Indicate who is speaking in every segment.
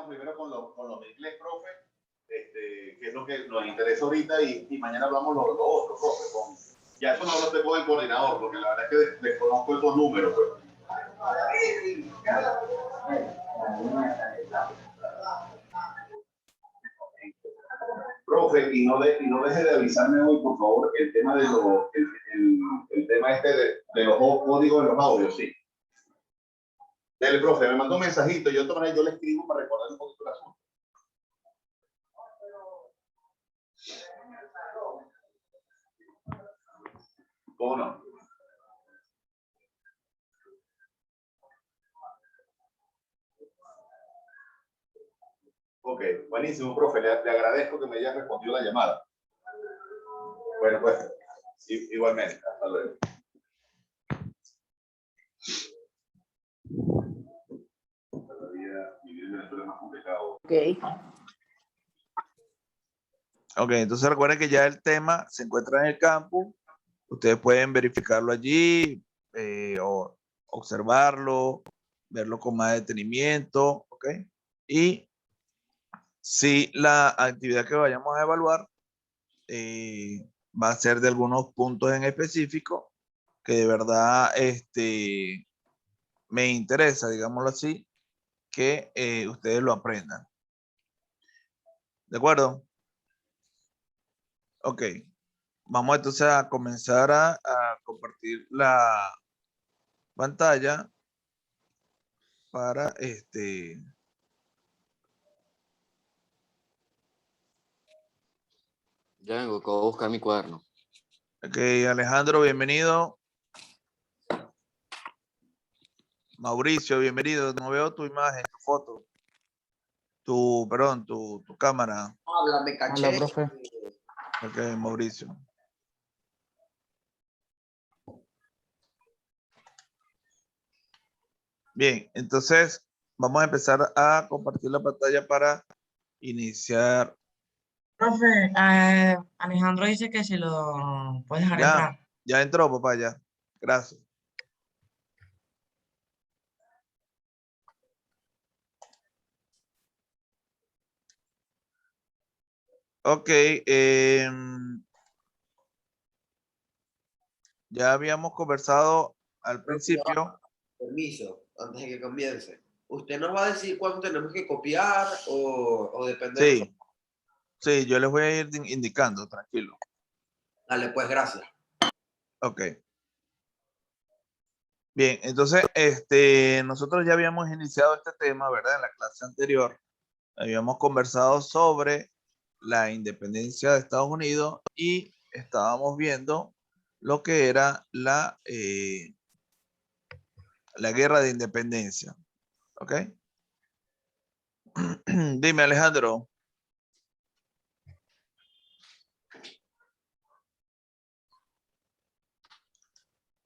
Speaker 1: primero con lo de inglés, profe, que es lo que nos interesa ahorita, y mañana hablamos lo otro, profe. Ya eso no lo tengo del coordinador, porque la verdad es que desconozco esos números. Pues. Profe, y no deje de avisarme hoy, por favor, el tema de el tema de los códigos de los audios, sí. Dele, profe, me mandó un mensajito, yo le escribo para recordar un poquito el asunto. ¿Cómo no? Ok, buenísimo, profe. Le agradezco que me haya respondido la llamada. Bueno, pues, igualmente. Hasta luego.
Speaker 2: Ok, entonces recuerden que ya el tema se encuentra en el campus. Ustedes pueden verificarlo allí o observarlo, verlo con más detenimiento, ¿ok? Y si la actividad que vayamos a evaluar va a ser de algunos puntos en específico que de verdad me interesa, digámoslo así, que ustedes lo aprendan. ¿De acuerdo? Ok. Vamos entonces a comenzar a compartir la pantalla para
Speaker 3: Ya vengo, acabo de buscar mi cuaderno.
Speaker 2: Ok, Alejandro, bienvenido. Mauricio, bienvenido. No veo tu imagen, tu foto. Perdón, tu cámara.
Speaker 4: Háblame, caché.
Speaker 5: Hola, profe.
Speaker 2: Ok, Mauricio. Bien, entonces vamos a empezar a compartir la pantalla para iniciar.
Speaker 6: Profe, Alejandro dice que si lo puedes dejar entrar.
Speaker 2: Ya entró, papá, ya. Gracias. Ok, ya habíamos conversado al principio.
Speaker 4: Permiso, antes de que comience. ¿Usted nos va a decir cuándo tenemos que copiar o depende de nosotros?
Speaker 2: Sí, yo les voy a ir indicando, tranquilo.
Speaker 4: Dale, pues, gracias.
Speaker 2: Ok. Bien, entonces, nosotros ya habíamos iniciado este tema, ¿verdad? En la clase anterior. Habíamos conversado sobre la independencia de Estados Unidos y estábamos viendo lo que era la guerra de independencia. ¿Ok? Dime, Alejandro.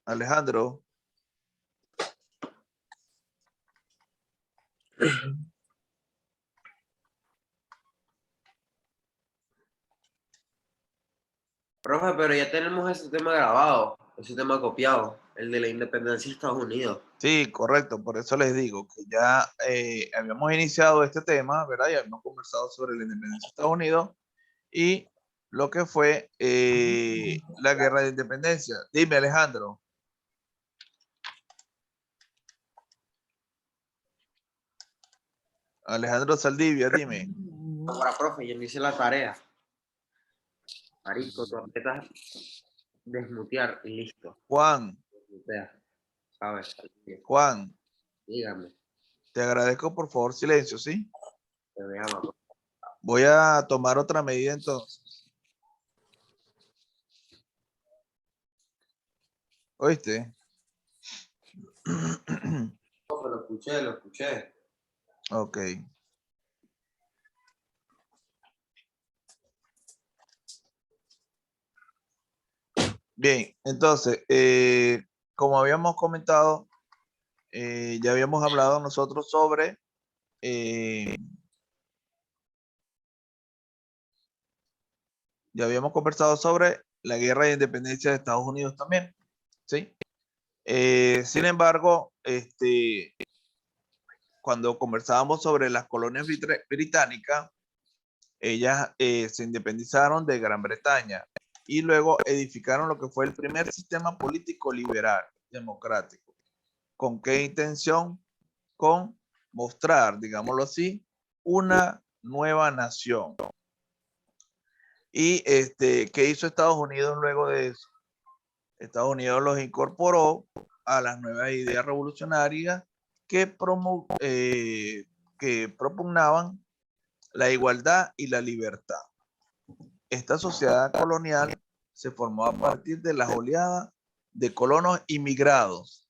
Speaker 2: Alejandro.
Speaker 4: Profe, pero ya tenemos ese tema grabado, ese tema copiado, el de la independencia de Estados Unidos.
Speaker 2: Sí, correcto. Por eso les digo que ya habíamos iniciado este tema, ¿verdad? Ya habíamos conversado sobre la independencia de Estados Unidos y lo que fue la guerra de independencia. Dime, Alejandro. Alejandro Saldivia, dime.
Speaker 4: Ahora, profe, yo no hice la tarea. Marico, tú apretas desmutear y listo.
Speaker 2: Juan.
Speaker 4: Desmutea. ¿Sabes?
Speaker 2: Juan.
Speaker 4: Dígame.
Speaker 2: Te agradezco, por favor, silencio, ¿sí?
Speaker 4: Te veamos.
Speaker 2: Voy a tomar otra medida entonces. ¿Oíste?
Speaker 4: Lo escuché.
Speaker 2: Ok. Bien, entonces, como habíamos comentado, ya habíamos hablado nosotros sobre ya habíamos conversado sobre la guerra de independencia de Estados Unidos también, ¿sí? Sin embargo, cuando conversábamos sobre las colonias británicas, ellas se independizaron de Gran Bretaña y luego edificaron lo que fue el primer sistema político liberal, democrático. ¿Con qué intención? Con mostrar, digámoslo así, una nueva nación. ¿Y qué hizo Estados Unidos luego de eso? Estados Unidos los incorporó a las nuevas ideas revolucionarias que propugnaban la igualdad y la libertad. Esta sociedad colonial se formó a partir de las oleadas de colonos inmigrados,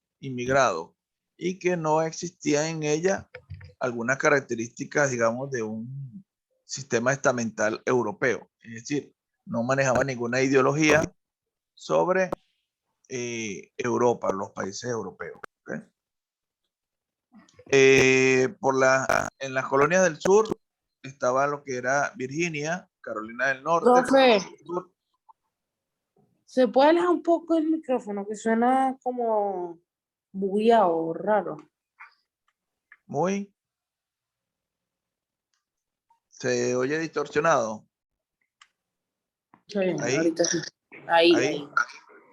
Speaker 2: y que no existía en ella algunas características, digamos, de un sistema estamental europeo. Es decir, no manejaba ninguna ideología sobre Europa, los países europeos. ¿Okay? En las colonias del sur estaba lo que era Virginia, Carolina del Norte.
Speaker 5: Profe, ¿se puede alejar un poco el micrófono que suena como bugueado, raro?
Speaker 2: Muy. Se oye distorsionado.
Speaker 5: Sí,
Speaker 2: Ahí.
Speaker 5: ahorita sí.
Speaker 2: ¿Se oye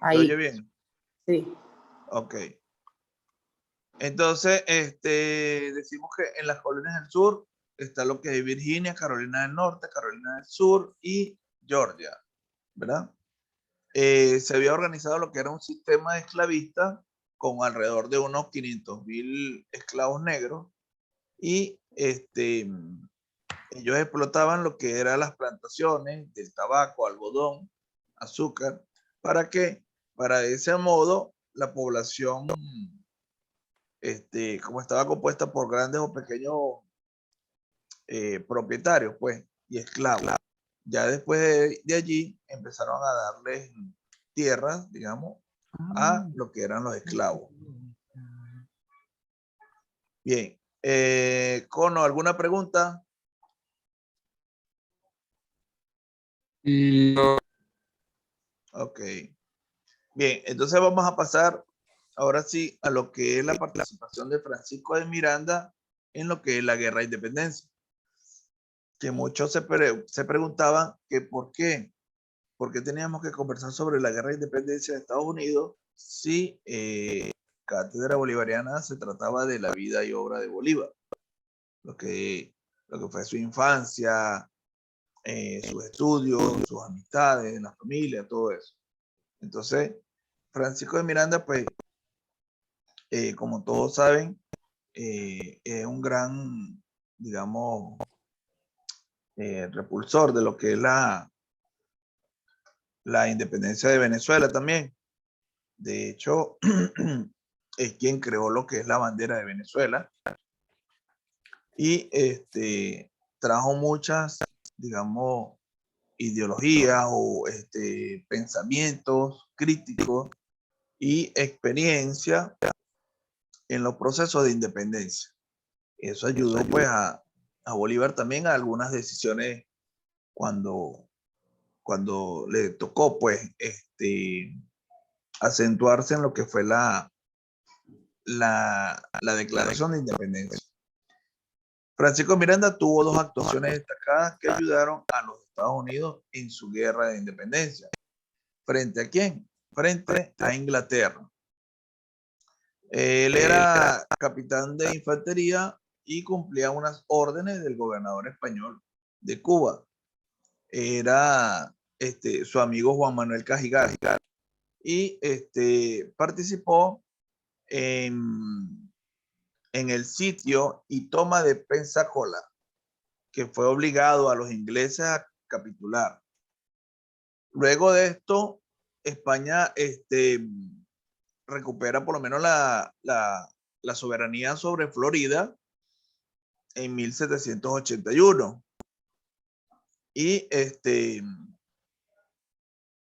Speaker 5: Ahí.
Speaker 2: bien?
Speaker 5: Sí.
Speaker 2: Ok. Entonces, decimos que en las colonias del sur está lo que es Virginia, Carolina del Norte, Carolina del Sur y Georgia, ¿verdad? Se había organizado lo que era un sistema esclavista con alrededor de unos 500,000 esclavos negros y ellos explotaban lo que eran las plantaciones del tabaco, algodón, azúcar, ¿para qué? Para de ese modo la población, como estaba compuesta por grandes o pequeños propietarios, pues, y esclavos. Ya después de allí empezaron a darles tierras, digamos, a lo que eran los esclavos. Bien. Cono, ¿alguna pregunta?
Speaker 3: No.
Speaker 2: Ok. Bien, entonces vamos a pasar ahora sí a lo que es la participación de Francisco de Miranda en lo que es la guerra de independencia. Que muchos se preguntaban que por qué teníamos que conversar sobre la guerra de independencia de Estados Unidos si Cátedra Bolivariana se trataba de la vida y obra de Bolívar, lo que fue su infancia, sus estudios, sus amistades, la familia, todo eso. Entonces, Francisco de Miranda, pues, como todos saben, es un gran, digamos, repulsor de lo que es la independencia de Venezuela también. De hecho, es quien creó lo que es la bandera de Venezuela y trajo muchas, digamos, ideologías o pensamientos críticos y experiencia en los procesos de independencia. Eso ayudó pues a Bolívar también a algunas decisiones cuando le tocó pues acentuarse en lo que fue la declaración de independencia. Francisco Miranda tuvo dos actuaciones destacadas que ayudaron a los Estados Unidos en su guerra de independencia. ¿Frente a quién? Frente a Inglaterra. Él era capitán de infantería y cumplía unas órdenes del gobernador español de Cuba. Era su amigo Juan Manuel Cajigal. Y participó en el sitio y toma de Pensacola, que fue obligado a los ingleses a capitular. Luego de esto, España recupera por lo menos la soberanía sobre Florida en 1781. Y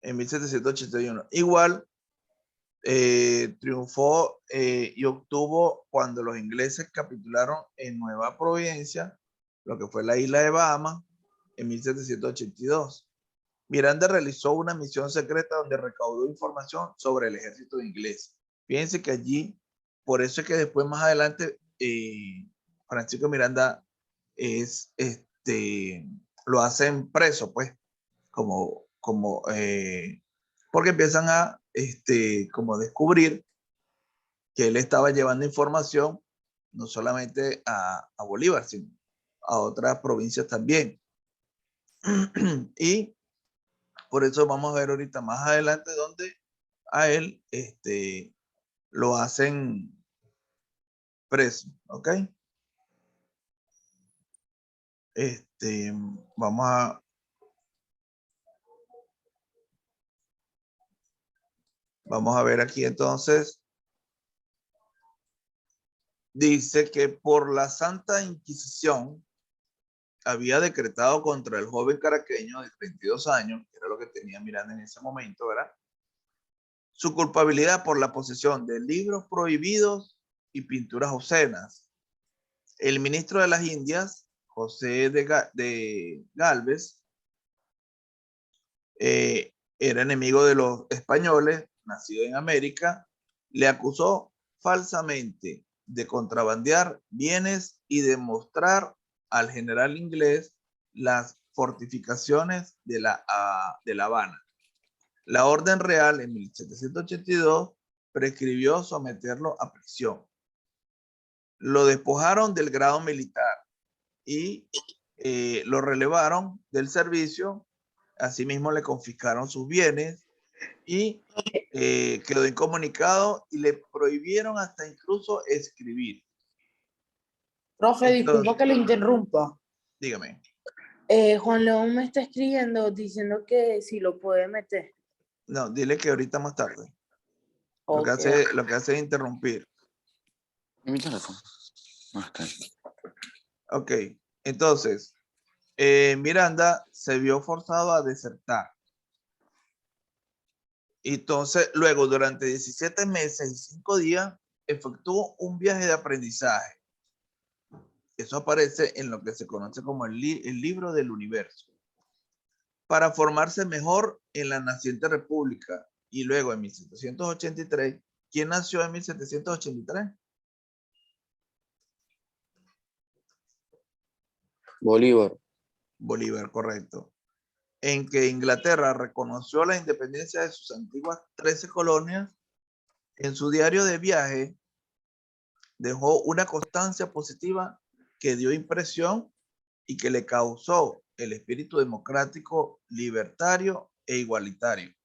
Speaker 2: en 1781. Igual triunfó y obtuvo cuando los ingleses capitularon en Nueva Providencia, lo que fue la isla de Bahamas, en 1782. Miranda realizó una misión secreta donde recaudó información sobre el ejército inglés. Fíjense que allí, por eso es que después más adelante Francisco Miranda es, lo hacen preso, pues, porque empiezan a, como descubrir que él estaba llevando información no solamente a Bolívar, sino a otras provincias también. Y por eso vamos a ver ahorita más adelante donde a él lo hacen preso, ¿ok? Vamos a ver aquí entonces. Dice que por la Santa Inquisición había decretado contra el joven caraqueño de 32 años, que era lo que tenía Miranda en ese momento, ¿verdad? Su culpabilidad por la posesión de libros prohibidos y pinturas obscenas. El ministro de las Indias, José de Galvez, era enemigo de los españoles, nacido en América, le acusó falsamente de contrabandear bienes y de mostrar al general inglés las fortificaciones de La Habana. La orden real en 1782 prescribió someterlo a prisión. Lo despojaron del grado militar y lo relevaron del servicio. Asimismo le confiscaron sus bienes y quedó incomunicado y le prohibieron hasta incluso escribir.
Speaker 5: Profe, disculpa
Speaker 2: Entonces,
Speaker 5: que lo interrumpa.
Speaker 2: dígame.
Speaker 5: Juan León me está escribiendo diciendo que si lo puede meter.
Speaker 2: No, dile que ahorita más tarde.
Speaker 5: Ok.
Speaker 2: Lo que hace es interrumpir.
Speaker 3: ¿Y mi teléfono? No está ahí.
Speaker 2: Ok, entonces, Miranda se vio forzado a desertar. Entonces, luego, durante 17 meses y 5 días, efectuó un viaje de aprendizaje. Eso aparece en lo que se conoce como el libro del universo. Para formarse mejor en la naciente república. Y luego, en 1783, ¿quién nació en 1783?
Speaker 3: Bolívar.
Speaker 2: Bolívar, correcto. En que Inglaterra reconoció la independencia de sus antiguas 13 colonias. En su diario de viaje dejó una constancia positiva que dio impresión y que le causó el espíritu democrático, libertario e igualitario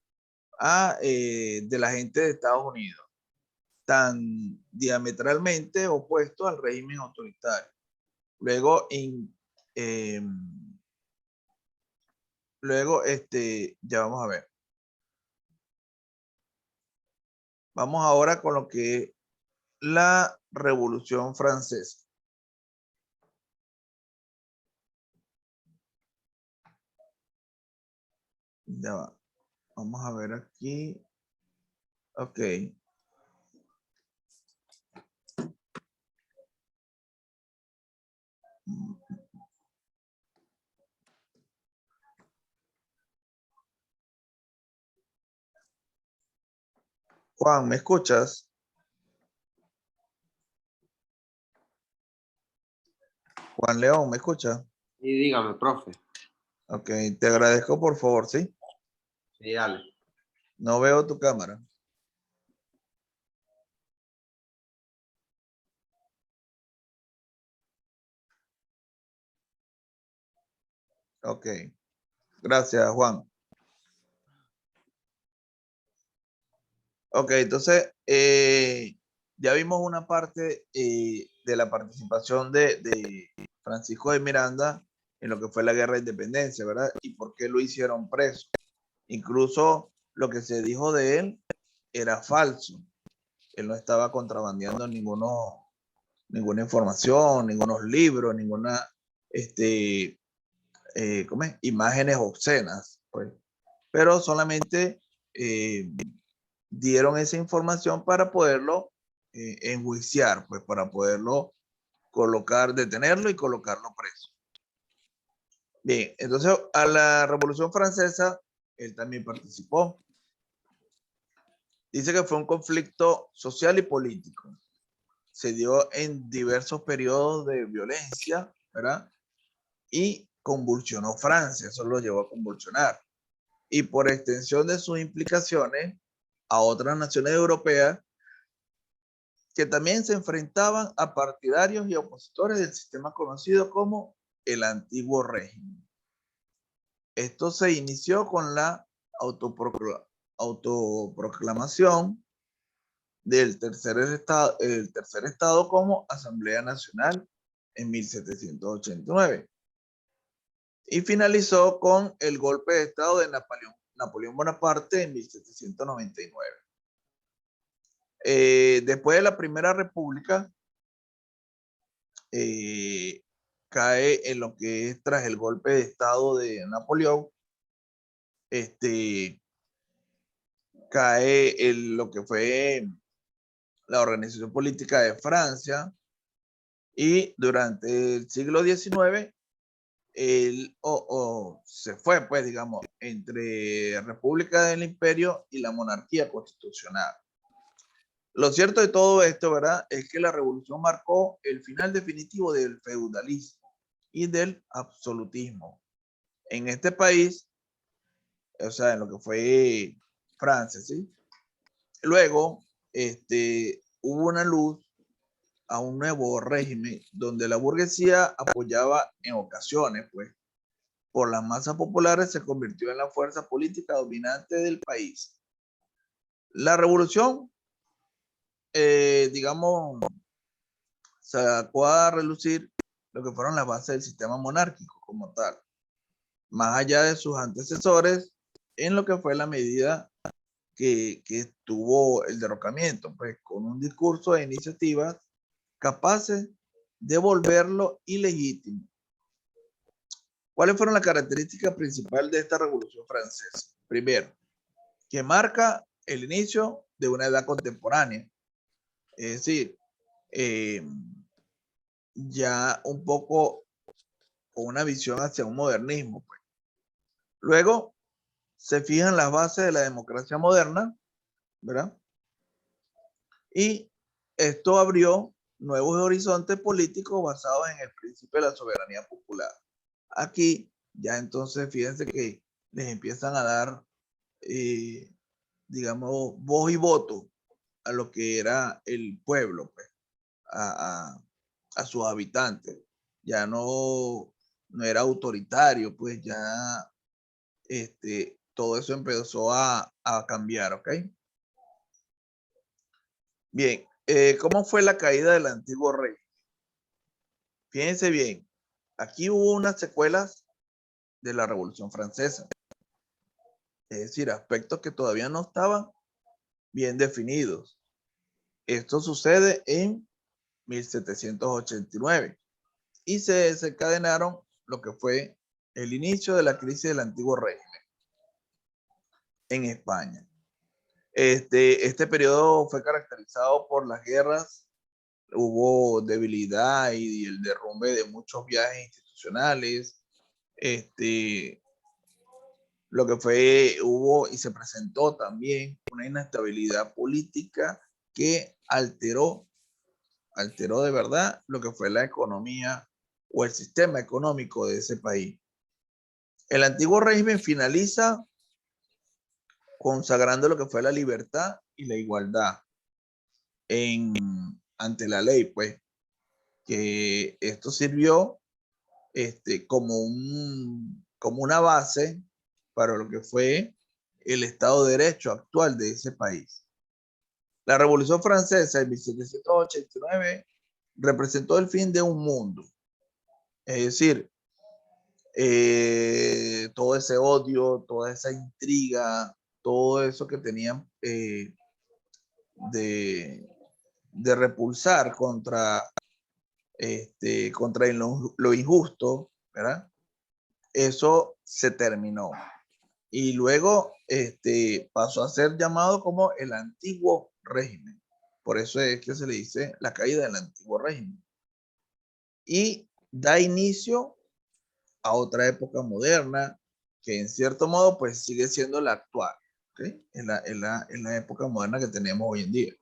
Speaker 2: de la gente de Estados Unidos, tan diametralmente opuesto al régimen autoritario. Luego, ya vamos a ver. Vamos ahora con lo que es la Revolución Francesa. Ya va. Vamos a ver aquí. Ok. Juan, ¿me escuchas? Juan León, ¿me escucha?
Speaker 4: Y dígame, profe.
Speaker 2: Ok, te agradezco por favor, ¿sí?
Speaker 4: Sí, dale.
Speaker 2: No veo tu cámara. Ok, gracias Juan. Ok, entonces ya vimos una parte de la participación de Francisco de Miranda en lo que fue la guerra de independencia, ¿verdad? Y por qué lo hicieron preso. Incluso lo que se dijo de él era falso. Él no estaba contrabandeando ninguna información, ningunos libros, ninguna imágenes obscenas, pues. Pero solamente dieron esa información para poderlo enjuiciar, pues para poderlo detenerlo y colocarlo preso. Bien, entonces a la Revolución Francesa él también participó. Dice que fue un conflicto social y político. se dio en diversos periodos de violencia, ¿verdad? Y convulsionó Francia, eso lo llevó a convulsionar. Y por extensión de sus implicaciones a otras naciones europeas que también se enfrentaban a partidarios y opositores del sistema conocido como el antiguo régimen. Esto se inició con la autoproclamación del el tercer estado como Asamblea Nacional en 1789 y finalizó con el golpe de estado de Napoleón Bonaparte en 1799. Después de la Primera República, cae en lo que es tras el golpe de estado de Napoleón, cae en lo que fue la organización política de Francia, y durante el siglo XIX se fue, pues, digamos, entre República del Imperio y la monarquía constitucional. Lo cierto de todo esto, ¿verdad?, es que la revolución marcó el final definitivo del feudalismo y del absolutismo en este país, o sea, en lo que fue Francia, ¿sí? Luego, hubo una luz a un nuevo régimen donde la burguesía apoyaba en ocasiones, pues, por las masas populares, se convirtió en la fuerza política dominante del país. La revolución, digamos, sacó a relucir lo que fueron las bases del sistema monárquico como tal, más allá de sus antecesores, en lo que fue la medida que tuvo el derrocamiento, pues con un discurso de iniciativas capaces de volverlo ilegítimo. ¿Cuáles fueron las características principales de esta revolución francesa? Primero, que marca el inicio de una edad contemporánea, es decir, ya un poco con una visión hacia un modernismo, pues. Luego se fijan las bases de la democracia moderna, ¿verdad? Y esto abrió nuevos horizontes políticos basados en el principio de la soberanía popular. Aquí ya entonces fíjense que les empiezan a dar, digamos, voz y voto a lo que era el pueblo, pues, a sus habitantes. Ya no era autoritario, pues ya todo eso empezó a cambiar, ¿ok? Bien, ¿cómo fue la caída del antiguo rey? Fíjense bien, aquí hubo unas secuelas de la Revolución Francesa, es decir, aspectos que todavía no estaban bien definidos. Esto sucede en 1789 y se desencadenaron lo que fue el inicio de la crisis del antiguo régimen en España. Este periodo fue caracterizado por las guerras, hubo debilidad y el derrumbe de muchos viajes institucionales, lo que fue, hubo y se presentó también una inestabilidad política que alteró de verdad lo que fue la economía o el sistema económico de ese país. El antiguo régimen finaliza consagrando lo que fue la libertad y la igualdad ante la ley, pues, que esto sirvió como una base para lo que fue el Estado de Derecho actual de ese país. La Revolución Francesa en 1789 representó el fin de un mundo. Es decir, todo ese odio, toda esa intriga, todo eso que tenían de repulsar contra lo injusto, ¿verdad? Eso se terminó. Y luego pasó a ser llamado como el antiguo régimen. Por eso es que se le dice la caída del antiguo régimen. Y da inicio a otra época moderna que en cierto modo pues sigue siendo la actual, ¿okay? En la época moderna que tenemos hoy en día.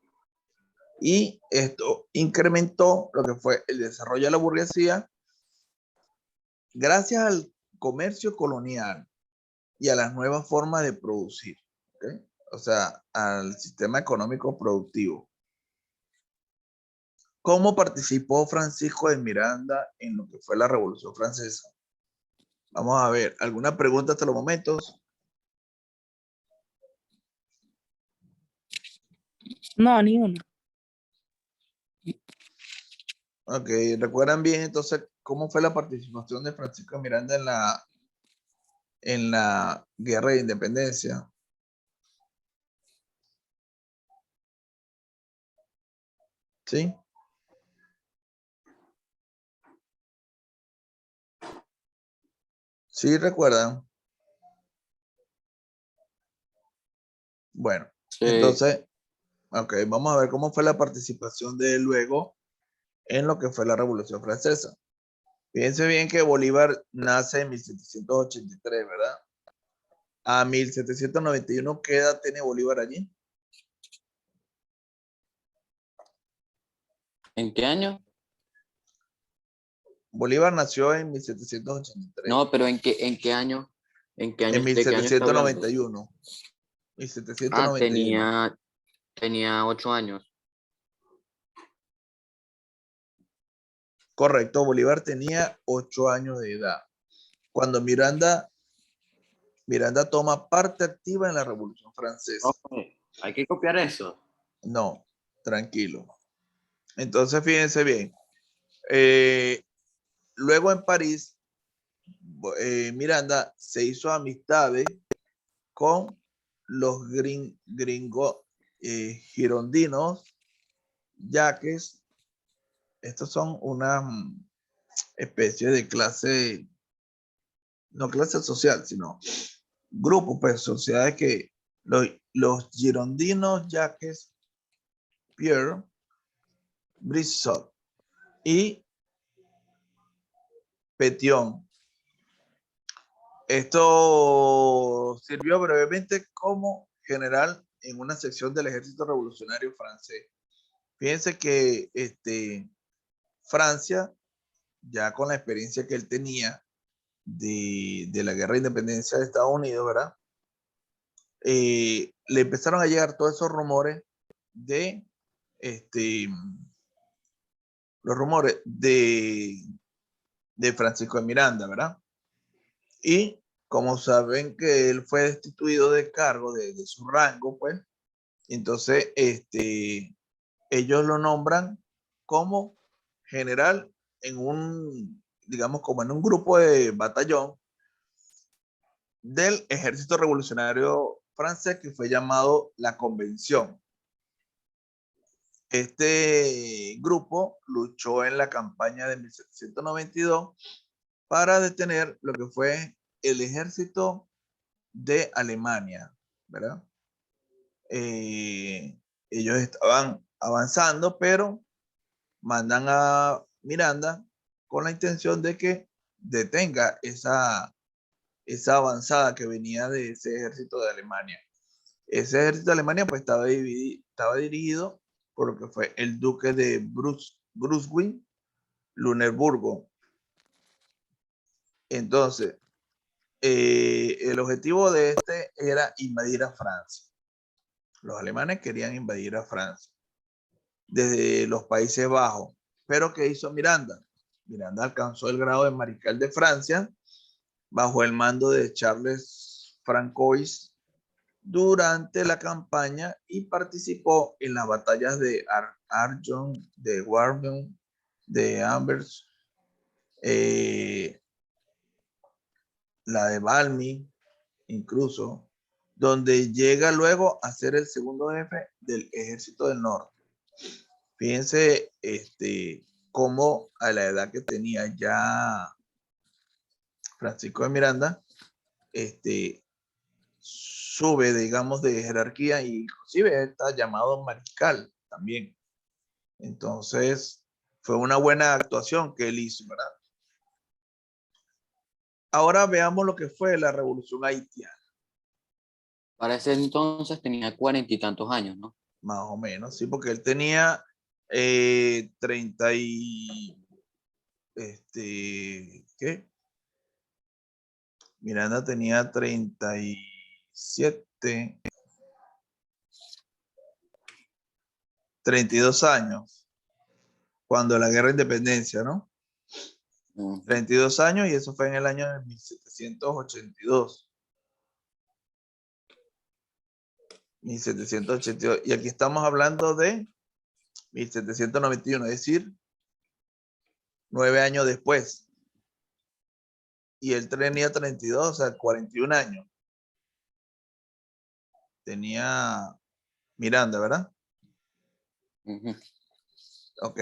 Speaker 2: Y esto incrementó lo que fue el desarrollo de la burguesía gracias al comercio colonial y a las nuevas formas de producir, ¿ok? O sea, al sistema económico productivo. ¿Cómo participó Francisco de Miranda en lo que fue la Revolución Francesa? Vamos a ver, ¿alguna pregunta hasta los momentos?
Speaker 5: No, ni una.
Speaker 2: Ok, ¿recuerdan bien entonces cómo fue la participación de Francisco de Miranda en la Guerra de Independencia? ¿Sí? ¿Sí recuerdan? Bueno,
Speaker 3: Sí.
Speaker 2: entonces, ok, vamos a ver cómo fue la participación de él luego en lo que fue la Revolución Francesa. Fíjense bien que Bolívar nace en 1783, ¿verdad? A 1791, ¿qué edad tiene Bolívar allí?
Speaker 3: ¿En qué año?
Speaker 2: Bolívar nació en 1783,
Speaker 3: No, pero ¿en qué año?
Speaker 2: en
Speaker 3: ¿De qué año está hablando?
Speaker 2: 1791,
Speaker 3: Ah,
Speaker 2: 1791.
Speaker 3: tenía 8 años.
Speaker 2: Correcto, Bolívar tenía 8 años de edad. Cuando Miranda toma parte activa en la Revolución Francesa.
Speaker 4: Profe, hay que copiar eso.
Speaker 2: No, tranquilo. Entonces, fíjense bien. Luego en París, Miranda se hizo amistades con los gringos girondinos, yaques. Estos son una especie de clase, no clase social, sino grupos, pues sociedades que los girondinos, yaques, Pierre, Brissot y Petion. Esto sirvió brevemente como general en una sección del ejército revolucionario francés. Fíjense que Francia, ya con la experiencia que él tenía de la guerra de independencia de Estados Unidos, ¿verdad? Le empezaron a llegar todos esos rumores de los rumores de Francisco de Miranda, ¿verdad? Y como saben que él fue destituido de cargo de su rango, pues, entonces ellos lo nombran como general en digamos, como en un grupo de batallón del ejército revolucionario francés que fue llamado la Convención. Este grupo luchó en la campaña de 1792 para detener lo que fue el ejército de Alemania, ¿verdad? Ellos estaban avanzando, pero mandan a Miranda con la intención de que detenga esa avanzada que venía de ese ejército de Alemania. Ese ejército de Alemania pues estaba dirigido por lo que fue el duque de Brunswick, Luneburgo. Entonces, el objetivo de este era invadir a Francia. Los alemanes querían invadir a Francia desde los Países Bajos. Pero ¿qué hizo Miranda? Miranda alcanzó el grado de mariscal de Francia bajo el mando de Charles Francois durante la campaña y participó en las batallas de Argonne, de Warburg, de Ambers, la de Valmy, incluso, donde llega luego a ser el segundo jefe del Ejército del Norte. Fíjense cómo a la edad que tenía ya Francisco de Miranda, sube, digamos, de jerarquía e inclusive está llamado mariscal también. Entonces, fue una buena actuación que él hizo, ¿verdad? Ahora veamos lo que fue la revolución haitiana.
Speaker 3: Para ese entonces tenía 40 y tantos años, ¿no?
Speaker 2: más o menos, sí, porque él tenía 30 y, ¿qué? Miranda tenía 37, 32 años, cuando la guerra de independencia, ¿no? 32 años, y eso fue en el año de 1782. 1782. Y aquí estamos hablando de 1791, es decir, 9 años después. Y él tenía 32, o sea, 41 años. Tenía Miranda, ¿verdad? Ok.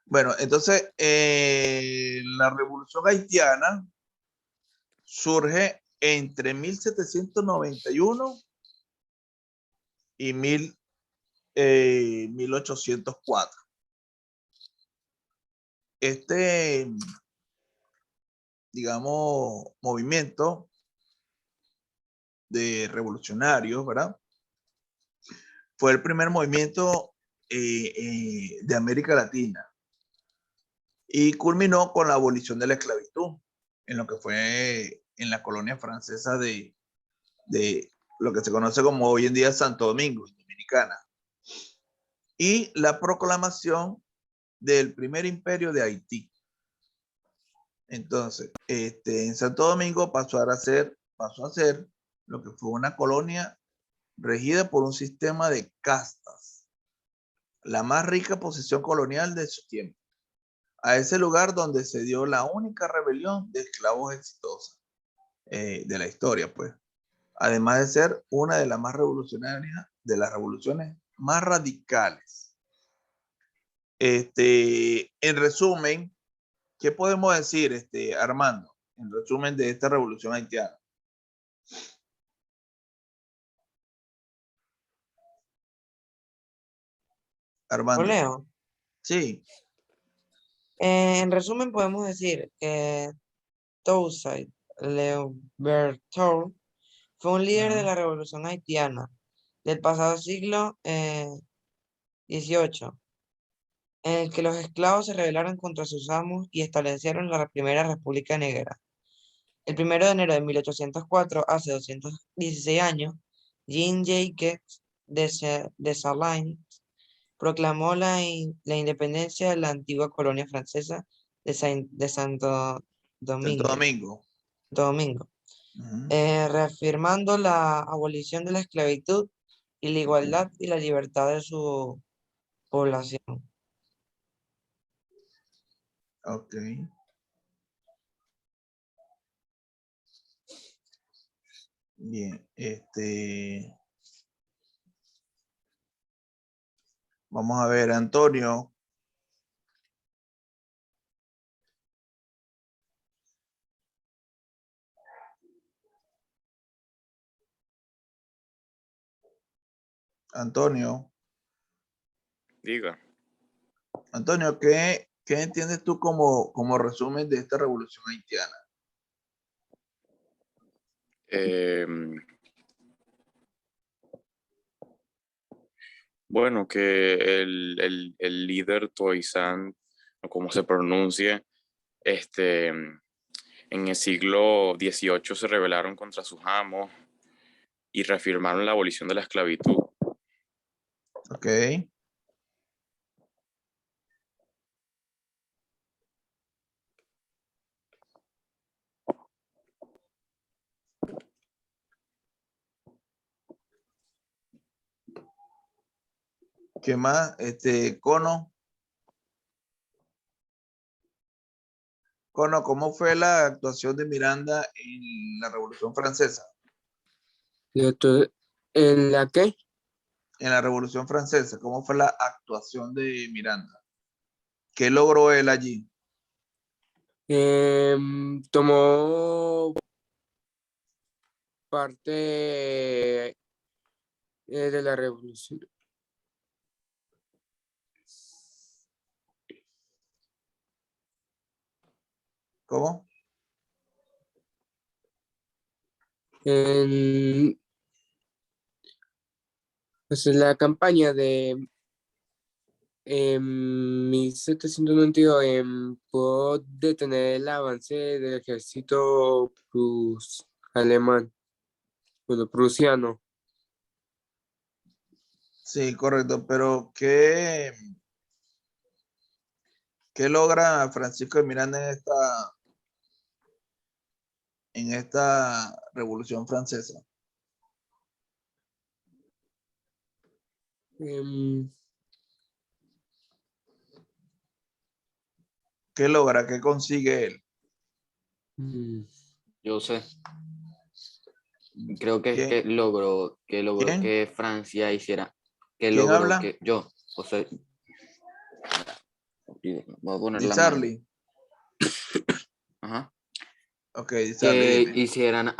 Speaker 2: Bueno, entonces, la revolución haitiana surge entre 1791 y 1804. Este, digamos, movimiento de revolucionarios, ¿verdad? Fue el primer movimiento de América Latina y culminó con la abolición de la esclavitud en lo que fue en la colonia francesa de lo que se conoce como hoy en día Santo Domingo, Dominicana, y la proclamación del primer imperio de Haití. Entonces, en Santo Domingo pasó a ser lo que fue una colonia regida por un sistema de castas, la más rica posición colonial de su tiempo. A ese lugar donde se dio la única rebelión de esclavos exitosa de la historia, pues. Además de ser una de las más revolucionarias, de las revoluciones más radicales. En resumen, ¿qué podemos decir, Armando? En resumen de esta revolución haitiana. Armando.
Speaker 6: Leo.
Speaker 2: Sí.
Speaker 6: En resumen, podemos decir que Toussaint Louverture fue un líder de la revolución haitiana del pasado siglo XVIII, en el que los esclavos se rebelaron contra sus amos y establecieron la primera República Negra. El 1 de enero de 1804, hace 216 años, Jean-Jacques Dessalines proclamó la independencia de la antigua colonia francesa de Santo
Speaker 2: Santo
Speaker 6: Domingo,
Speaker 2: Domingo.
Speaker 6: reafirmando la abolición de la esclavitud y la igualdad y la libertad de su población.
Speaker 2: Ok. Bien, vamos a ver, Antonio. Antonio,
Speaker 3: Diga.
Speaker 2: ¿qué entiendes tú como resumen de esta revolución haitiana?
Speaker 3: Bueno, que el líder Toussaint, o como se pronuncie, en el siglo XVIII se rebelaron contra sus amos y reafirmaron la abolición de la esclavitud.
Speaker 2: Ok. ¿Qué más? Cono. Cono, ¿cómo fue la actuación de Miranda en la Revolución Francesa?
Speaker 7: ¿En la qué?
Speaker 2: En la Revolución Francesa, ¿cómo fue la actuación de Miranda? ¿Qué logró él allí?
Speaker 7: Tomó parte de la revolución.
Speaker 2: ¿Cómo?
Speaker 7: En- Pues la campaña de 1792 pudo detener el avance del ejército alemán, bueno, prusiano.
Speaker 2: Sí, correcto, pero ¿qué logra Francisco de Miranda en esta Revolución Francesa?
Speaker 7: Em,
Speaker 2: ¿Qué logra? ¿Qué consigue él?
Speaker 7: mm,
Speaker 8: Yo sé. Creo que,
Speaker 2: ¿Quién,
Speaker 8: que logró
Speaker 2: quién,
Speaker 8: que Francia hiciera, que
Speaker 2: quién
Speaker 8: logró
Speaker 2: habla?
Speaker 8: que yo, o sea, voy a poner
Speaker 2: Di
Speaker 8: la mano.
Speaker 2: Charlie.
Speaker 8: Ajá.
Speaker 2: Ok, Di Charlie,
Speaker 8: Que
Speaker 2: dime.
Speaker 8: hicieran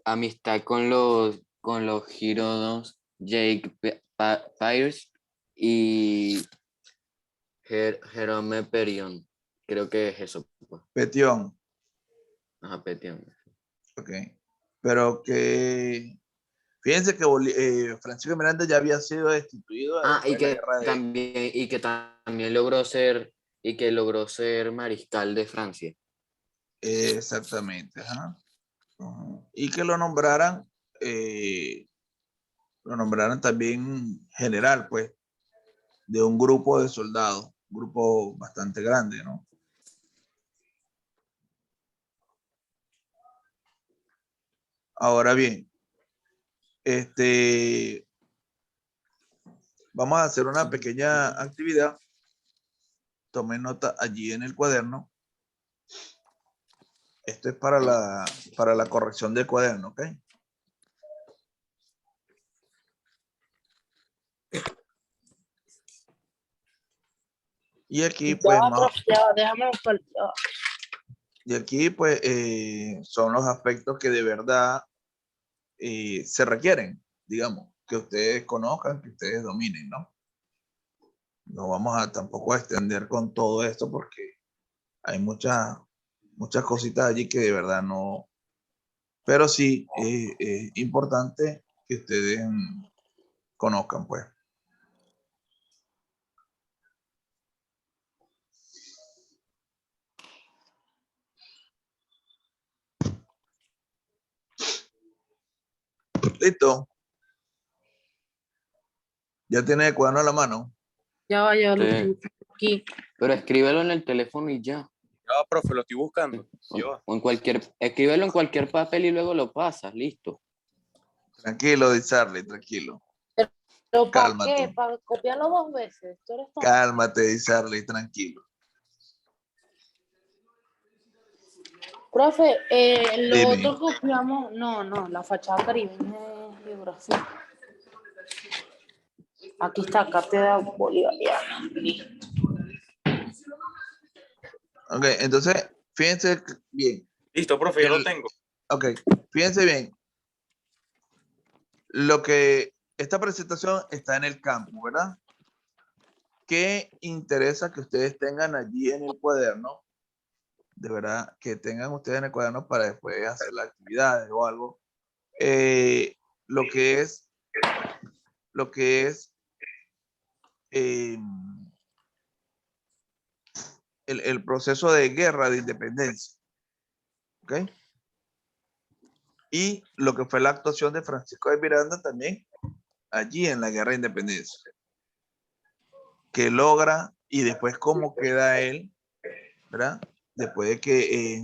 Speaker 8: amistad con los gironos Jake Pires y Jerome Perion. Creo que es eso, pues.
Speaker 2: Petión.
Speaker 8: Ajá, Petión.
Speaker 2: Ok. Pero que fíjense que Francisco de Miranda ya había sido destituido
Speaker 8: Ah,
Speaker 2: después de la guerra de...
Speaker 8: y que también logró ser mariscal de Francia.
Speaker 2: Exactamente. Ajá. Ujú. Y que lo nombraran también general, pues, de un grupo de soldados, un grupo bastante grande, ¿no? Ahora bien, vamos a hacer una pequeña actividad. Tomen nota allí en el cuaderno. Esto es para la corrección del cuaderno, ¿ok? Y aquí,
Speaker 5: Ya
Speaker 2: pues,
Speaker 5: va, profe, ya va, déjame buscar. Ya va.
Speaker 2: y aquí, pues, son los aspectos que de verdad se requieren, digamos, que ustedes conozcan, que ustedes dominen, ¿no? No vamos a tampoco a extender con todo esto porque hay muchas cositas allí que de verdad no, pero sí es importante que ustedes conozcan, pues. Listo. Ya tiene el cuaderno a la mano.
Speaker 5: Ya lo
Speaker 8: Sí.
Speaker 5: tengo aquí.
Speaker 8: Pero escríbelo en el teléfono y ya.
Speaker 3: Ya, profe, lo estoy buscando.
Speaker 8: O en escríbelo en cualquier papel y luego lo pasas, listo.
Speaker 2: Tranquilo, Di Charlie, tranquilo.
Speaker 5: ¿Pero para qué?
Speaker 2: Cálmate.
Speaker 5: ¿Para copiarlo dos veces? ¿Tú eres tonto?
Speaker 2: Cálmate, Di Charlie, tranquilo.
Speaker 5: Profe, lo
Speaker 2: Dime.
Speaker 5: otro copiamos. No, la fachada caribeña es geografía. Aquí está, cátedra bolivariana. Listo.
Speaker 2: Ok, entonces, fíjense bien.
Speaker 3: Listo, profe, ya lo tengo.
Speaker 2: Ok, fíjense bien. Lo que esta presentación está en el campo, ¿verdad? ¿Qué interesa que ustedes tengan allí en el cuaderno? De verdad, que tengan ustedes en el cuaderno para después hacer las actividades o algo. Lo que es, lo que es eh, el proceso de guerra de independencia. ¿Ok? Y lo que fue la actuación de Francisco de Miranda también allí en la guerra de independencia. Que logra y después cómo queda él, ¿verdad? Después de que es,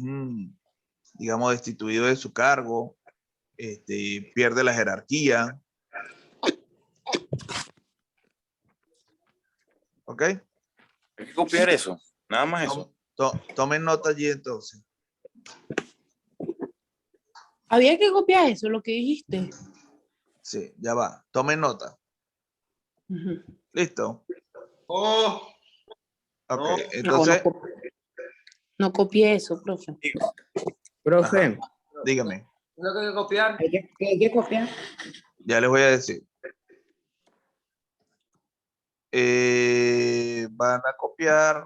Speaker 2: digamos, destituido de su cargo, pierde la jerarquía. ¿Ok?
Speaker 3: Hay que copiar eso. Nada más eso.
Speaker 2: Tomen nota allí entonces.
Speaker 5: Había que copiar eso, lo que dijiste.
Speaker 2: Sí, ya va. Tomen nota.
Speaker 5: Ujú.
Speaker 2: ¿Listo?
Speaker 1: Oh,
Speaker 2: Ok,
Speaker 1: no.
Speaker 2: entonces,
Speaker 5: No copié eso, profe.
Speaker 7: Profe,
Speaker 2: ajá, dígame.
Speaker 4: ¿Lo que hay que copiar?
Speaker 7: hay que copiar.
Speaker 2: Ya les voy a decir. Van a copiar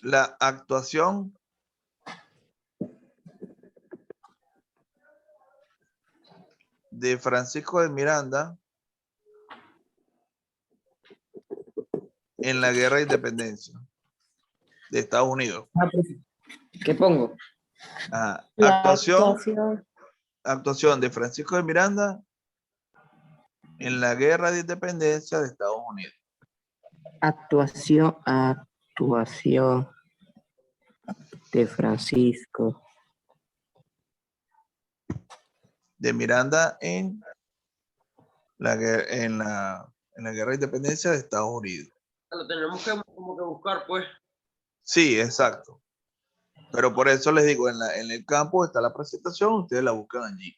Speaker 2: la actuación de Francisco de Miranda en la Guerra de Independencia de Estados Unidos.
Speaker 7: Ah, profe. ¿Qué pongo?
Speaker 2: Ajá.
Speaker 5: La
Speaker 2: Actuación
Speaker 5: actuación.
Speaker 2: de Francisco de Miranda en la Guerra de Independencia de Estados Unidos.
Speaker 7: Actuación de Francisco.
Speaker 2: De Miranda en la Guerra de Independencia de Estados Unidos.
Speaker 4: Lo tenemos que como que buscar, pues.
Speaker 2: Sí, exacto. Pero por eso les digo, en el campo está la presentación, ustedes la buscan allí.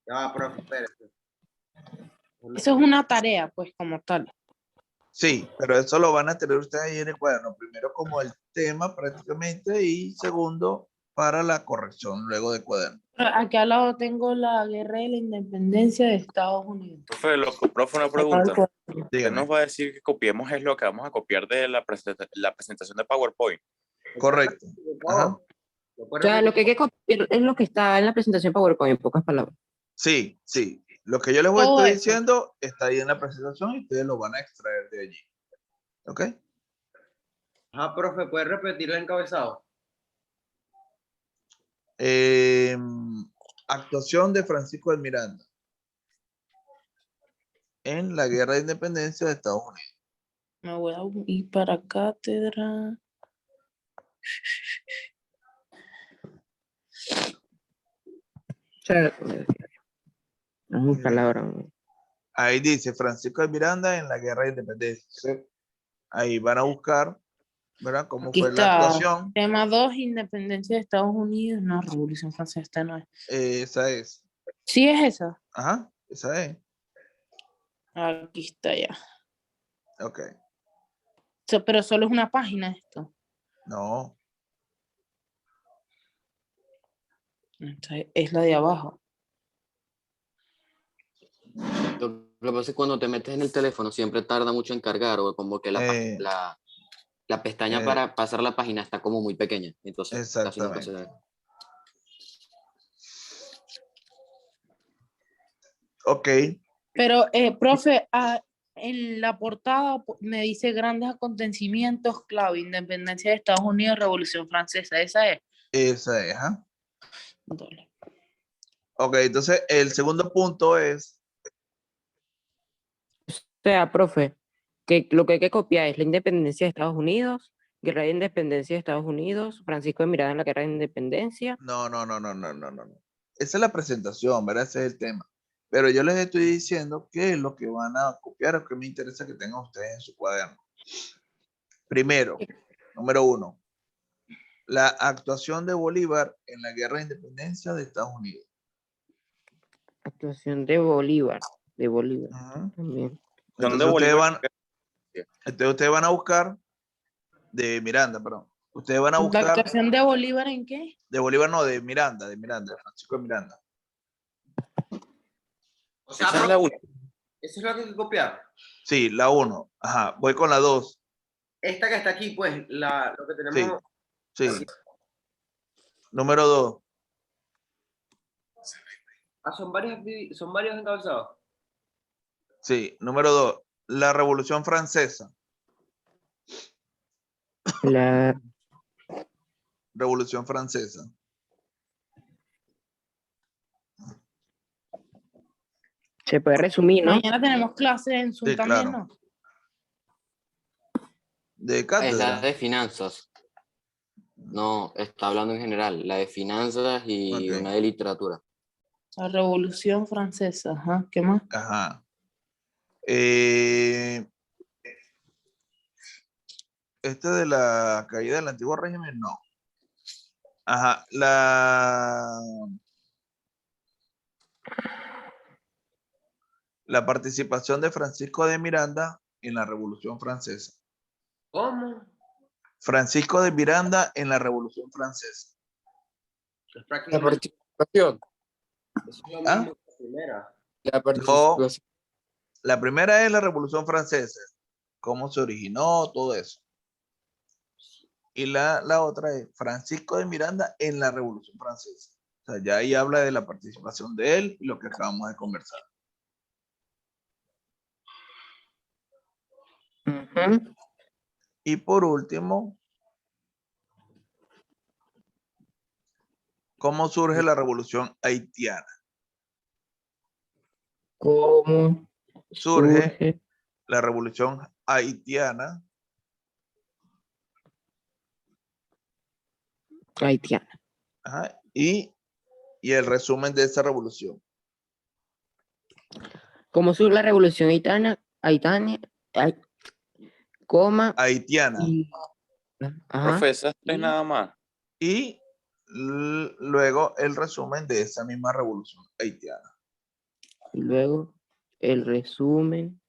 Speaker 4: Ya, profe, espérate.
Speaker 5: Eso es una tarea, pues, como tal.
Speaker 2: Sí, pero eso lo van a tener ustedes ahí en el cuaderno. Primero como el tema prácticamente y segundo para la corrección luego del cuaderno.
Speaker 5: Aquí al lado tengo la Guerra de la Independencia de Estados Unidos.
Speaker 3: Profe, una pregunta. Usted
Speaker 2: Dígame.
Speaker 3: nos va a decir que copiemos es lo que vamos a copiar de la presentación de PowerPoint.
Speaker 2: Correcto. Ajá.
Speaker 7: O sea, lo que hay que copiar es lo que está en la presentación PowerPoint, en pocas palabras.
Speaker 2: Sí, sí. Lo que yo les voy a
Speaker 5: Todo
Speaker 2: estar
Speaker 5: eso.
Speaker 2: diciendo está ahí en la presentación y ustedes lo van a extraer de allí. ¿Ok?
Speaker 4: Ajá, profe, ¿puede repetir el encabezado?
Speaker 2: Actuación de Francisco de Miranda en la Guerra de Independencia de Estados Unidos.
Speaker 5: Me voy a ir para cátedra.
Speaker 7: O sea, es una palabra.
Speaker 2: Ahí dice Francisco de Miranda en la Guerra de Independencia. Entonces, ahí van a buscar, ¿verdad? Cómo
Speaker 5: Aquí
Speaker 2: fue la
Speaker 5: está.
Speaker 2: actuación.
Speaker 5: Tema 2, Independencia de Estados Unidos. No, Revolución Francesa, esta no es.
Speaker 2: Esa es.
Speaker 5: Sí, es esa.
Speaker 2: Ajá, esa es.
Speaker 5: Aquí está ya.
Speaker 2: Ok.
Speaker 5: Pero solo es una página esto.
Speaker 2: No.
Speaker 5: Esta es la de abajo.
Speaker 8: Lo que pasa es que cuando te metes en el teléfono siempre tarda mucho en cargar o como que
Speaker 2: Eh,
Speaker 8: la pestaña
Speaker 2: eh,
Speaker 8: para pasar la página está como muy pequeña. Entonces casi nunca se
Speaker 2: exactamente.
Speaker 8: ve.
Speaker 2: Ok.
Speaker 5: Pero, profe, en la portada me dice grandes acontecimientos clave, Independencia de Estados Unidos, Revolución Francesa. Esa es.
Speaker 2: Esa es. Ajá.
Speaker 5: Doble.
Speaker 2: Ok, entonces el segundo punto es,
Speaker 7: O sea, profe, que lo que hay que copiar es la independencia de Estados Unidos, Guerra de Independencia de Estados Unidos, Francisco de Miranda en la Guerra de Independencia.
Speaker 2: no. Esa es la presentación, ¿verdad? Ese es el tema. Pero yo les estoy diciendo qué es lo que van a copiar o qué me interesa que tengan ustedes en su cuaderno. Primero, número 1, la actuación de Bolívar en la Guerra de Independencia de Estados Unidos.
Speaker 7: Actuación de Bolívar.
Speaker 2: Ajá.
Speaker 7: También.
Speaker 2: Entonces ustedes van a buscar de Miranda, perdón. Ustedes van a
Speaker 5: ¿La
Speaker 2: buscar
Speaker 5: actuación de Bolívar en qué?
Speaker 2: de Bolívar, no, de Miranda, de Francisco de Miranda.
Speaker 4: O sea,
Speaker 3: Esa es
Speaker 4: profe,
Speaker 3: la única.
Speaker 4: eso es lo que hay que copiar.
Speaker 2: Sí, la 1. Ajá, voy con la 2.
Speaker 4: Esta que está aquí, pues, lo que
Speaker 2: Sí,
Speaker 4: tenemos.
Speaker 2: sí. Número 2.
Speaker 4: Ah, son varios encabezados.
Speaker 2: Sí, número 2. La Revolución Francesa.
Speaker 7: La
Speaker 2: Revolución Francesa.
Speaker 7: se puede resumir, ¿no?
Speaker 5: Mañana tenemos clases en Zoom
Speaker 2: Sí,
Speaker 5: también,
Speaker 2: claro.
Speaker 5: ¿no?
Speaker 2: De
Speaker 8: Es la
Speaker 2: cátedra.
Speaker 8: de finanzas. No, está hablando en general. La de finanzas y
Speaker 2: Ok.
Speaker 8: una de literatura.
Speaker 5: La Revolución Francesa, ajá. ¿Qué más?
Speaker 2: Ajá. Este de la caída del antiguo régimen, no. Ajá. La participación de Francisco de Miranda en la Revolución Francesa.
Speaker 4: ¿Cómo?
Speaker 2: Francisco de Miranda en la Revolución Francesa.
Speaker 4: Es
Speaker 7: La
Speaker 4: prácticamente
Speaker 7: participación.
Speaker 4: eso es lo
Speaker 2: ¿Ah?
Speaker 4: mismo que la primera.
Speaker 7: La
Speaker 2: No,
Speaker 7: participación.
Speaker 2: la primera es la Revolución Francesa. Cómo se originó, todo eso. Y la otra es Francisco de Miranda en la Revolución Francesa. O sea, ya ahí habla de la participación de él y lo que acabamos de conversar.
Speaker 7: Ujú.
Speaker 2: Y por último, ¿cómo surge la revolución haitiana?
Speaker 7: ¿Cómo
Speaker 2: Surge
Speaker 7: surge?
Speaker 2: la revolución haitiana
Speaker 7: Haitiana.
Speaker 2: ajá, y el resumen de esa revolución.
Speaker 7: ¿Cómo surge la revolución haitiana, coma,
Speaker 2: Haitiana.
Speaker 7: y, ajá,
Speaker 3: Profe, esas tres
Speaker 7: y
Speaker 3: nada más.
Speaker 2: Y luego el resumen de esa misma revolución haitiana.
Speaker 7: luego el resumen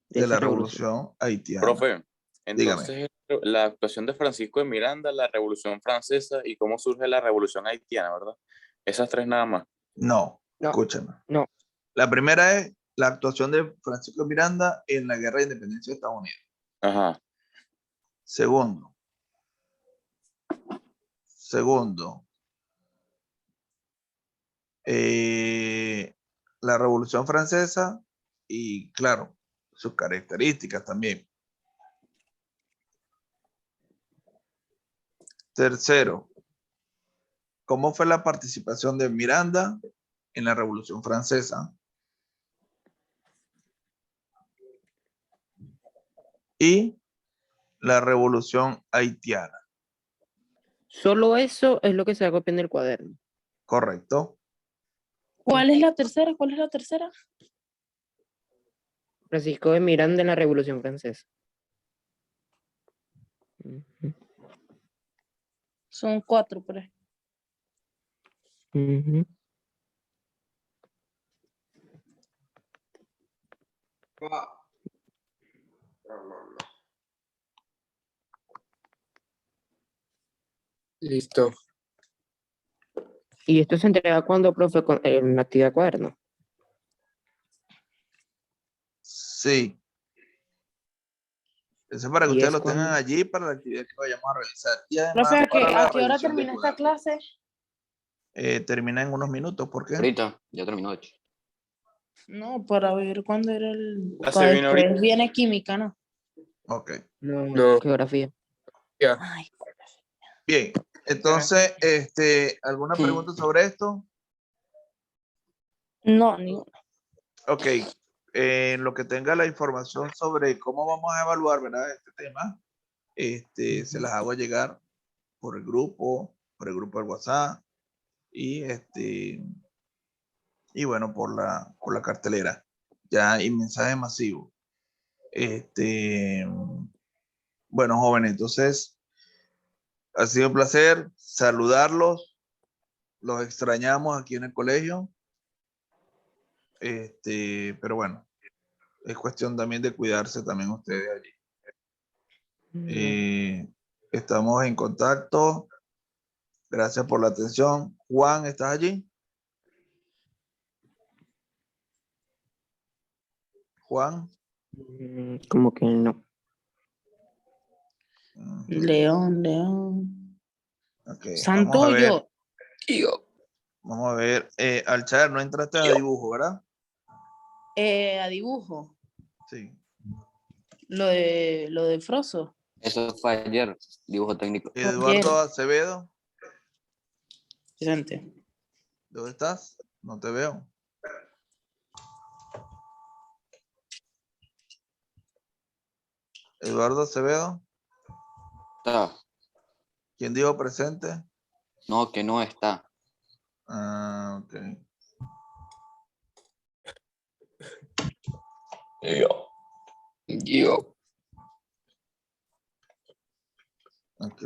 Speaker 7: de
Speaker 2: De
Speaker 7: esa
Speaker 2: la
Speaker 7: revolución.
Speaker 2: revolución haitiana.
Speaker 3: Profe,
Speaker 2: Dígame.
Speaker 3: entonces la actuación de Francisco de Miranda, la Revolución Francesa y cómo surge la Revolución Haitiana, ¿verdad? Esas tres nada más.
Speaker 2: No,
Speaker 7: No.
Speaker 2: escúchame.
Speaker 7: No.
Speaker 2: La primera es la actuación de Francisco de Miranda en la Guerra de Independencia de Estados Unidos.
Speaker 3: Ajá.
Speaker 2: Segundo, la Revolución Francesa y, claro, sus características también. Tercero, ¿cómo fue la participación de Miranda en la Revolución Francesa? Y la Revolución Haitiana.
Speaker 7: Solo eso es lo que se va a copiar en el cuaderno.
Speaker 2: Correcto.
Speaker 5: ¿Cuál es la tercera? ¿Cuál es la tercera?
Speaker 7: Francisco de Miranda en la Revolución Francesa. Ujú.
Speaker 5: Son 4, pero
Speaker 7: Ujú.
Speaker 9: Listo.
Speaker 7: Y esto se entrega cuando, profe, en la actividad cuaderno.
Speaker 2: Sí. Eso es para que
Speaker 7: Y
Speaker 2: ustedes
Speaker 7: es
Speaker 2: lo tengan
Speaker 7: cuando,
Speaker 2: allí para la actividad que vayamos a realizar. Y
Speaker 5: profe,
Speaker 2: además para
Speaker 5: ¿a
Speaker 2: la
Speaker 5: qué hora
Speaker 2: revisión del
Speaker 5: termina esta
Speaker 2: cuaderno.
Speaker 5: clase?
Speaker 2: Termina en unos minutos. ¿Por qué?
Speaker 8: Ahorita, ya terminó de hecho.
Speaker 5: No, para ver cuándo era el.
Speaker 3: Ya se
Speaker 5: Para
Speaker 3: vino ahorita.
Speaker 5: después viene química, ¿no?
Speaker 2: Ok.
Speaker 9: No.
Speaker 7: geografía.
Speaker 9: Ya.
Speaker 5: Ay,
Speaker 2: Bien. Entonces, ¿alguna pregunta sobre esto?
Speaker 5: no, ni
Speaker 2: Ok. En lo que tenga la información sobre cómo vamos a evaluar, ¿verdad? Este tema, se las hago llegar por el grupo del WhatsApp y bueno, por la cartelera. Ya, y mensaje masivo. Bueno, jóvenes, entonces ha sido un placer saludarlos. Los extrañamos aquí en el colegio. Pero bueno, es cuestión también de cuidarse también ustedes allí. Estamos en contacto. Gracias por la atención. Juan, ¿estás allí? Juan.
Speaker 7: Como que no.
Speaker 5: León.
Speaker 2: Okay.
Speaker 5: Santoyo.
Speaker 2: Vamos a ver. Alchar, no entraste a dibujo, ¿verdad?
Speaker 5: A dibujo.
Speaker 2: Sí.
Speaker 5: Lo de Froso.
Speaker 8: Eso fue ayer, dibujo técnico.
Speaker 2: Eduardo Acevedo,
Speaker 5: Presente.
Speaker 2: ¿dónde estás? No te veo. Eduardo Acevedo.
Speaker 8: Está.
Speaker 2: ¿Quién dijo presente?
Speaker 8: No, que no está.
Speaker 2: Ah, ok.
Speaker 9: Yo.
Speaker 2: Ok.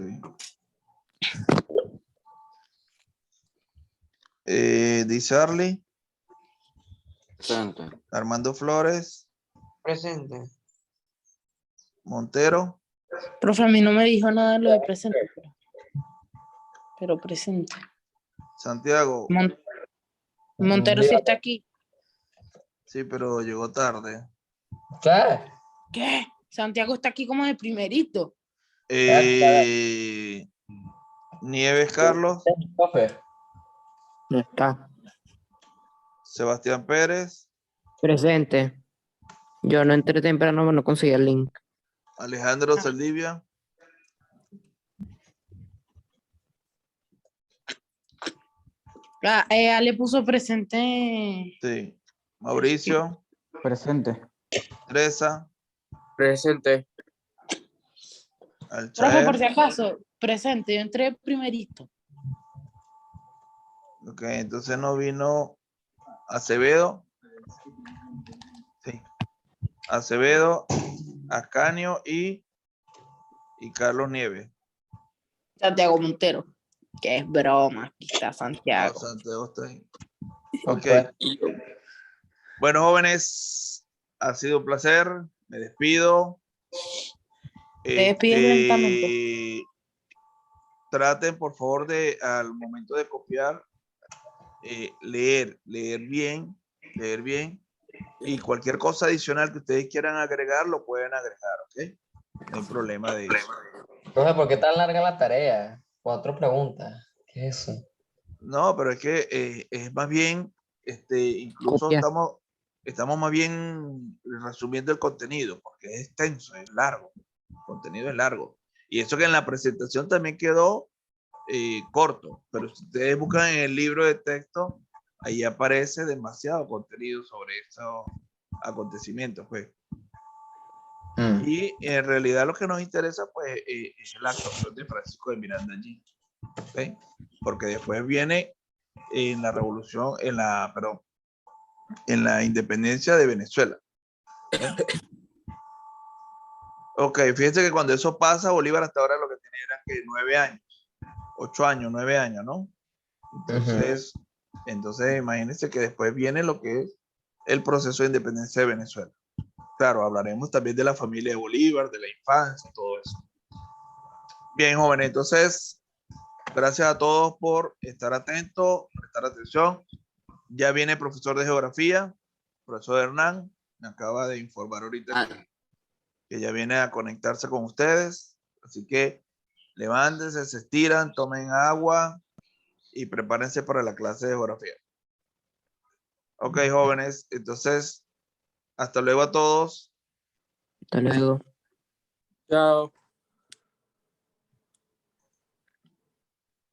Speaker 2: Dice Arly.
Speaker 8: Presente.
Speaker 2: Armando Flores.
Speaker 6: Presente.
Speaker 2: Montero.
Speaker 5: Profe, a mí no me dijo nada de lo de presente. Pero presente.
Speaker 2: Santiago.
Speaker 5: Montero sí está aquí.
Speaker 2: Sí, pero llegó tarde.
Speaker 5: ¿Qué? Santiago está aquí como de primerito.
Speaker 2: Nieves Carlos.
Speaker 9: Profe.
Speaker 7: No está.
Speaker 2: Sebastián Pérez,
Speaker 7: Presente. Yo no entré temprano, no conseguí el link.
Speaker 2: Alejandro Saldivia,
Speaker 5: Ale puso presente.
Speaker 2: sí. Mauricio,
Speaker 9: Presente.
Speaker 2: Teresa,
Speaker 3: Presente.
Speaker 5: Profe, por
Speaker 2: Alchaer.
Speaker 5: si acaso, presente. Yo entré primerito.
Speaker 2: Ok, entonces no vino Acevedo. Sí. Acevedo, Ascanio y Carlos Nieves.
Speaker 5: Santiago Montero. Que es broma. Aquí está
Speaker 2: No,
Speaker 5: Santiago.
Speaker 2: Santiago está ahí.
Speaker 9: No
Speaker 2: Ok.
Speaker 9: fue.
Speaker 2: Bueno, jóvenes, ha sido un placer. Me despido.
Speaker 5: Te despides lentamente.
Speaker 2: Traten, por favor, de al momento de copiar, leer bien. Y cualquier cosa adicional que ustedes quieran agregar, lo pueden agregar, ¿ok? No hay problema de eso.
Speaker 9: Profe, ¿por qué tan larga la tarea? 4 preguntas. ¿Qué es eso?
Speaker 2: No, pero es que es más bien, incluso
Speaker 7: Copia.
Speaker 2: estamos más bien resumiendo el contenido, porque es extenso, es largo. El contenido es largo. Y eso que en la presentación también quedó corto, pero si ustedes buscan en el libro de texto, ahí aparece demasiado contenido sobre esos acontecimientos, pues. Y en realidad lo que nos interesa, pues, es la actuación de Francisco de Miranda allí, ¿ok? Porque después viene en la revolución, en la independencia de Venezuela. Ok, fíjense que cuando eso pasa, Bolívar hasta ahora lo que tenía era que 9 años, 8 años, 9 años, ¿no? Entonces imagínense que después viene lo que es el proceso de independencia de Venezuela. Claro, hablaremos también de la familia de Bolívar, de la infancia, todo eso. Bien, jóvenes, entonces, gracias a todos por estar atentos, prestar atención. Ya viene el profesor de geografía, profesor Hernán, me acaba de informar ahorita que ya viene a conectarse con ustedes. Así que levántense, se estiran, tomen agua y prepárense para la clase de geografía. Ok, jóvenes, entonces, hasta luego a todos.
Speaker 7: Hasta luego.
Speaker 3: Chao.